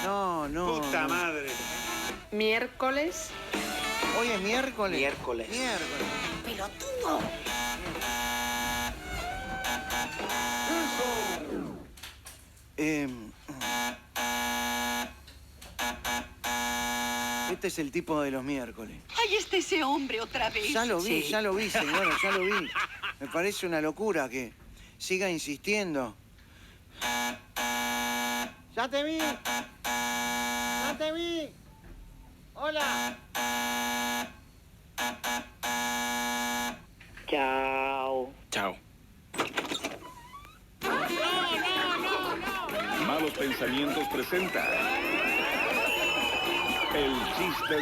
No, no. Puta madre. Miércoles. Hoy es miércoles. Miércoles. Miércoles. ¡Pelotudo! Este es el tipo de los miércoles. ¡Ay, ese hombre otra vez! Ya lo vi, Sí. ya lo vi, señora, ya lo vi. Me parece una locura que siga insistiendo. ¡Ya te vi! ¡Ya te vi! ¡Hola! Chao. Chao. Malos Pensamientos presenta el chiste de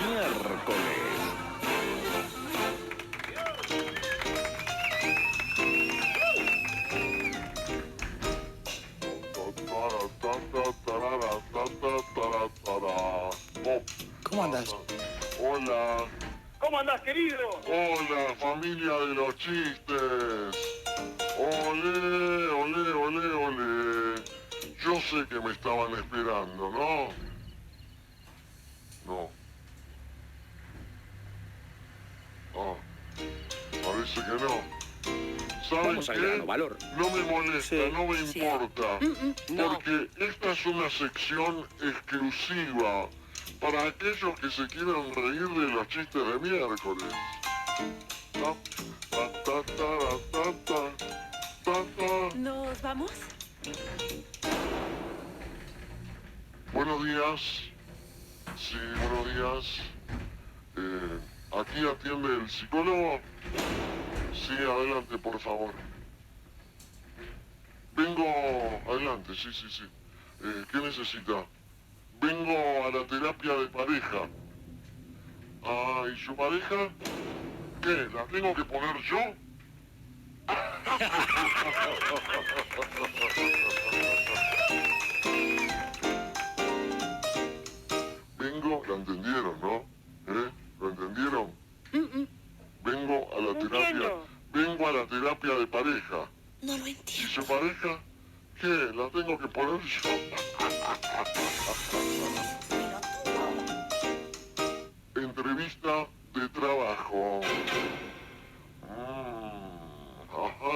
miércoles. ¿Cómo andas? Hola, ¿Cómo andás, querido? hola, familia de los chistes. Olé, olé, olé, olé. Yo sé que me estaban esperando, ¿no? No. Ah, parece que no. ¿Saben Vamos al qué? grano, valor. No me molesta, Sí. no me Sí. importa. No. Porque esta es una sección exclusiva para aquellos que se quieran reír de los chistes de miércoles. Ta, ta, ta, ta, ta, ta, ta. ¿Nos vamos? Buenos días. Sí, buenos días. ¿Aquí atiende el psicólogo? Sí, adelante, por favor. Vengo... Adelante, sí, sí, sí. ¿Qué necesita? Vengo a la terapia de pareja. Ah, ¿y su pareja? ¿Qué? ¿La tengo que poner yo? Vengo... ¿Lo entendieron, no? ¿Eh? ¿Lo entendieron? Vengo a la terapia... entiendo. Vengo a la terapia de pareja. No lo ¿Y entiendo. su pareja? ¿Qué? ¿La tengo que poner yo? Entrevista de trabajo. Ajá,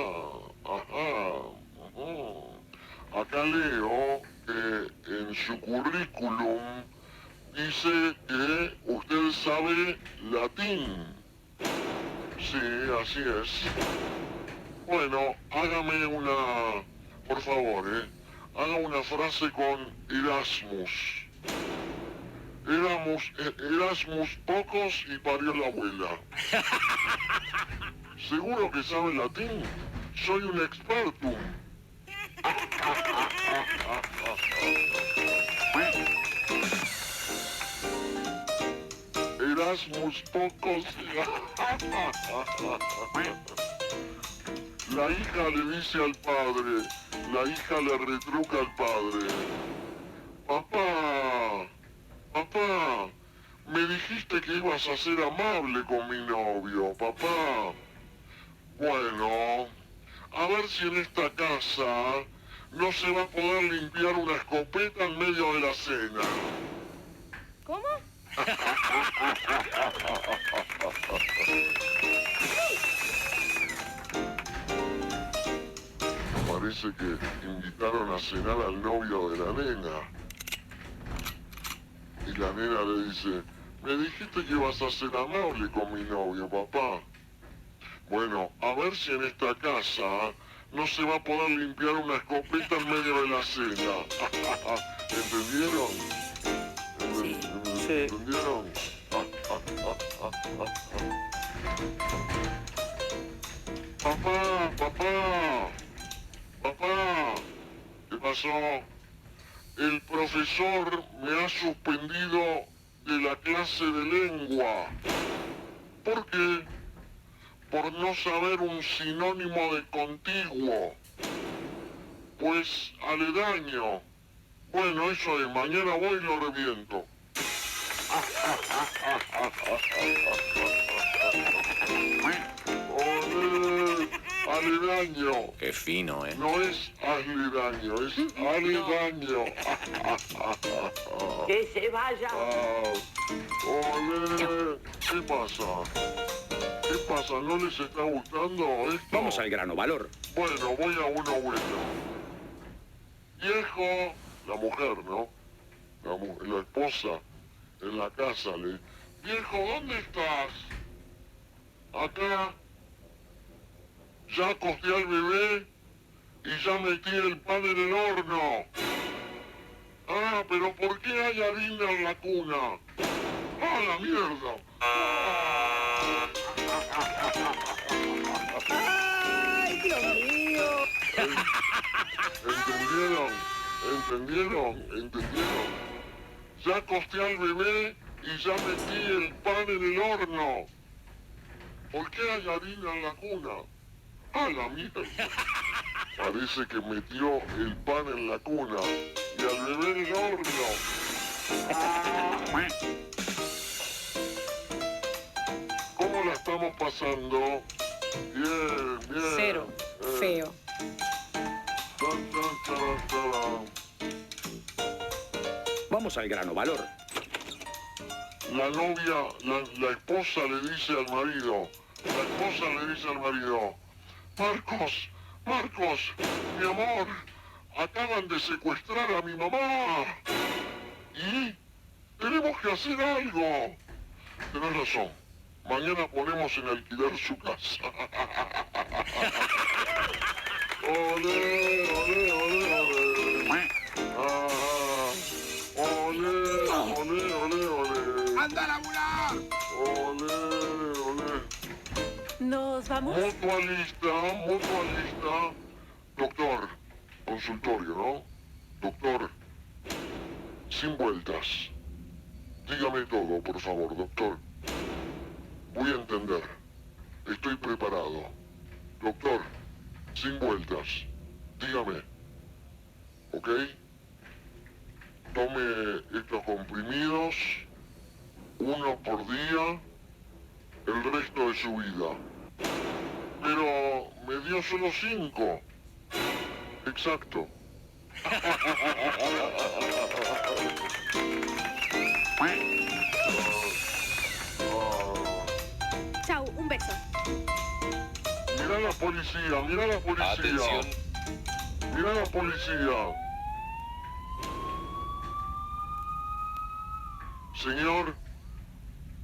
ajá, ajá. Acá leo que en su currículum dice que usted sabe latín. Sí, así es. Bueno, hágame una... Por favor, haga una frase con Erasmus. Erasmus pocos y parió la abuela. ¿Seguro que sabe latín? Soy un experto. Erasmus pocos y... La hija le dice al padre, la hija le retruca al padre. Papá, papá, me dijiste que ibas a ser amable con mi novio, papá. Bueno, a ver si en esta casa no se va a poder limpiar una escopeta en medio de la cena. ¿Cómo? Parece que invitaron a cenar al novio de la nena. Y la nena le dice, me dijiste que ibas a ser amable con mi novio, papá. Bueno, a ver si en esta casa no se va a poder limpiar una escopeta en medio de la cena. ¿Entendieron? Sí. Sí. ¿Entendieron? Papá, papá, papá, ¿qué pasó? El profesor me ha suspendido de la clase de lengua. ¿Por qué? Por no saber un sinónimo de contiguo. Pues aledaño. Bueno, eso es, mañana voy y lo reviento. Olé, aledaño. Qué fino, ¿eh? No es aledaño, es aledaño. Que se vaya. Olé. ¿Qué pasa? ¿Qué pasa? ¿No les está gustando esto? Vamos al grano, valor. Bueno, voy a uno bueno. Viejo, la mujer, ¿no? La esposa en la casa le... Viejo, ¿dónde estás? Acá. Ya acosté al bebé y ya metí el pan en el horno. Ah, pero ¿por qué hay harina en la cuna? ¡Ah, la mierda! ¡Ay, Dios mío! ¿Entendieron? ¿Entendieron? ¿Entendieron? Ya acosté al bebé y ya metí el pan en el horno. ¿Por qué hay harina en la cuna? ¡Ah, la mierda! Parece que metió el pan en la cuna y al bebé en el horno. ¿Cómo la estamos pasando? Bien, bien. Cero. Feo. Tan, tan, taran, taran. Vamos al grano, valor. La novia, la esposa le dice al marido, Marcos, mi amor, acaban de secuestrar a mi mamá. Y tenemos que hacer algo. Tenés razón, mañana ponemos en alquiler su casa. Olé, olé, olé, olé. Ah, olé, olé, olé, olé. ¡Anda a laburar! Olé, olé. ¿Nos vamos? Mutualista. Doctor, consultorio, ¿no? Doctor, sin vueltas. Dígame todo, por favor, doctor. Voy a entender. Estoy preparado. Doctor, sin vueltas. Dígame. ¿Ok? Tome estos comprimidos, uno por día, el resto de su vida. Pero me dio solo 5. Exacto. Chao, un beso. Mira la policía, mira la policía. Atención. Mira la policía. Señor,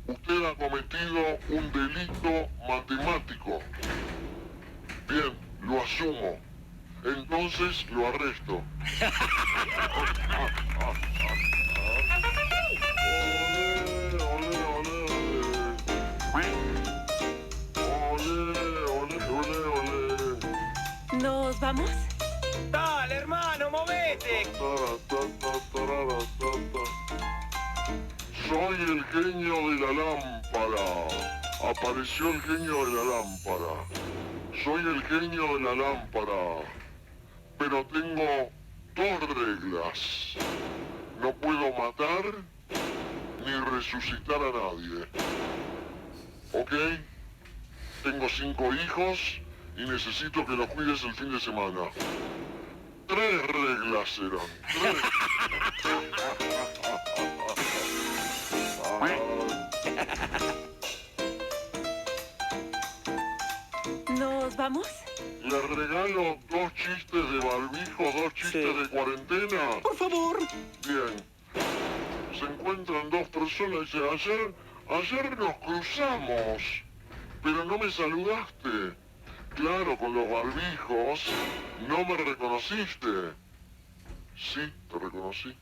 usted ha cometido un delito matemático. Bien, lo asumo. Entonces lo arresto. Olé, olé, olé, olé. Olé, olé, olé, olé. ¿Nos vamos? Dale, hermano, movete. Soy el genio de la lámpara. Apareció el genio de la lámpara. Soy el genio de la lámpara. Pero tengo 2 reglas. No puedo matar ni resucitar a nadie. ¿Ok? Tengo 5 hijos y necesito que los cuides el fin de semana. 3 reglas eran. 3. ¿Nos vamos? Le regalo 2 chistes de barbijo, 2 chistes de cuarentena. Por favor. Bien. Se encuentran 2 personas y dice, ayer nos cruzamos, pero no me saludaste. Claro, con los barbijos no me reconociste. Sí, te reconocí.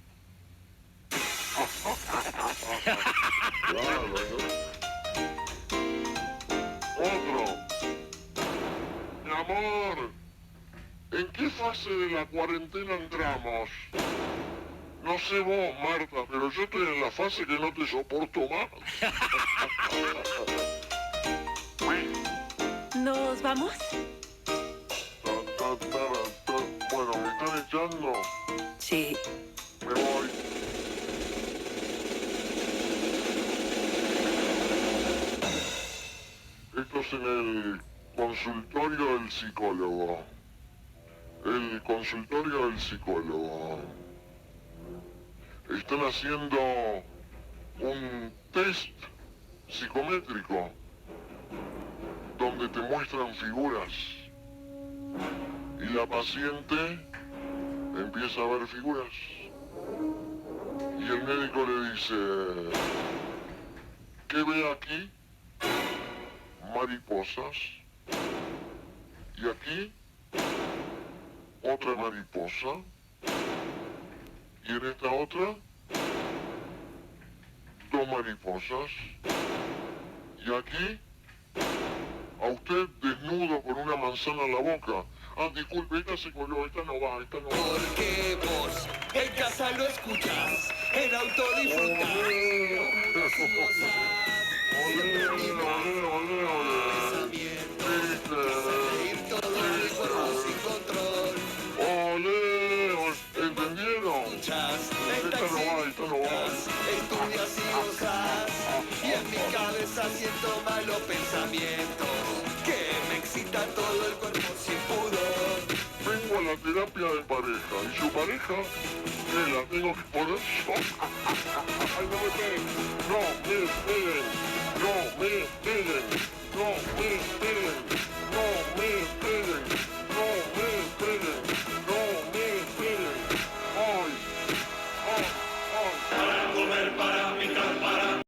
Claro, ¿no? Otro. Mi amor, ¿en qué fase de la cuarentena entramos? No sé vos, Marta, pero yo estoy en la fase que no te soporto más. ¿Nos vamos? Bueno, ¿me están echando? Sí. Me voy. Esto es en el consultorio del psicólogo. El consultorio del psicólogo. Están haciendo un test psicométrico donde te muestran figuras y la paciente empieza a ver figuras y el médico le dice: ¿qué ve aquí? Mariposas. Y aquí otra mariposa. Y en esta otra, dos mariposas. Y aquí, a usted desnudo con una manzana en la boca. Ah, disculpe, esta se coló, esta no va, esta no va. Porque vos en casa lo escuchás, en auto disfrutás. ¿Entendieron? Esta no va, esta no va. Estudias y gozás, y en mi cabeza siento malos pensamientos que me excita todo el cuerpo sin pudor. Vengo a la terapia de pareja y su pareja me la tengo que poner yo. Ay, no me peguen, no me peguen, no me peguen, no me peguen.